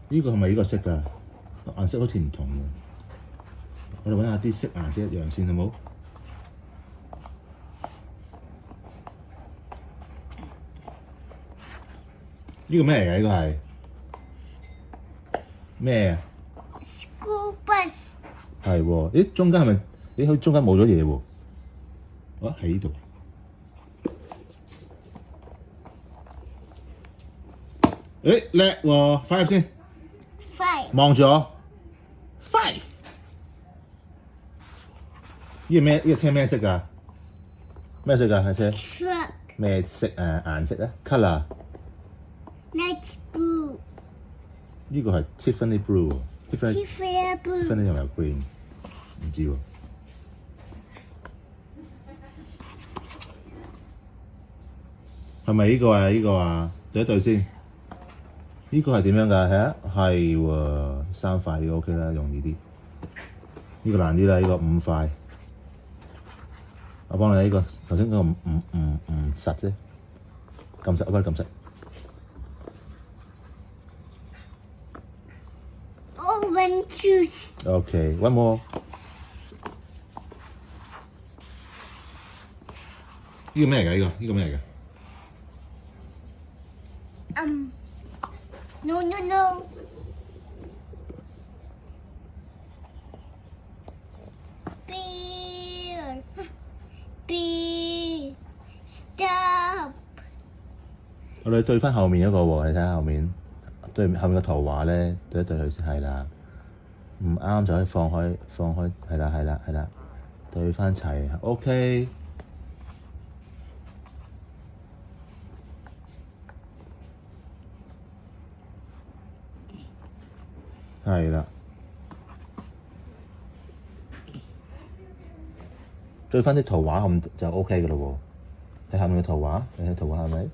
呢個係咪呢個色㗎？顏色好似唔同喎。我哋揾下啲色顏色一樣先，好冇？呢個咩嚟㗎？呢個係咩啊 ？School bus。係喎，咦？中間係咪？咦？佢中間冇咗嘢喎。啊，喺呢度。誒叻喎，5先。5。望住我。5。呢個咩？呢個車咩色㗎？咩色㗎？係車。Truck。咩色啊？顏色啊 ？Colour。Light blue。呢個係 Tiffany blue 喎。Tiffany blue。Tiffany 又有 green，唔知喎。係咪呢個啊？呢個啊？對一對先。呢個係點樣㗎？係啊，係喎，3塊呢個 OK 啦，容易啲。呢個難啲啦，呢個5塊。我幫你呢個，頭先嗰個唔實啫，撳實，我幫你撳實。Orange juice。Okay, one more。呢個咩嚟㗎？呢個咩嚟㗎？ No。Beer。Stop。我哋對翻後面一個喎，你睇下後面，對後面個圖畫咧，對一對佢先係啦。唔啱就可以放開，係啦，對翻齊 ，OK。係啦，對翻啲圖畫咁就 OK 嘅咯喎。睇下面嘅圖畫，你睇圖畫係咪？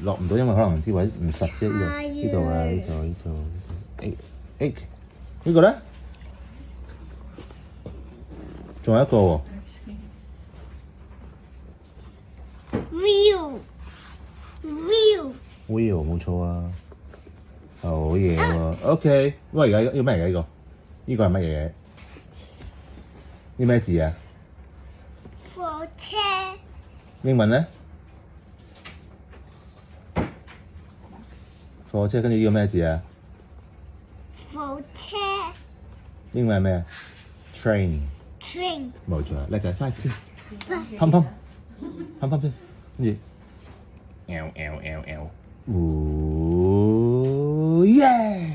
落唔到，因為可能啲位唔實啫。呢度啊，呢度。呢個咧，仲有一個喎。Wheel 冇錯啊，好嘢喎。OK， 喂，而家要咩嚟㗎？呢個係乜嘢？呢咩字啊？火車。英文咧？火車跟住呢個咩字啊？火車。英文係咩？Train。冇錯，叻仔，5先。砰先，跟住。L。耶！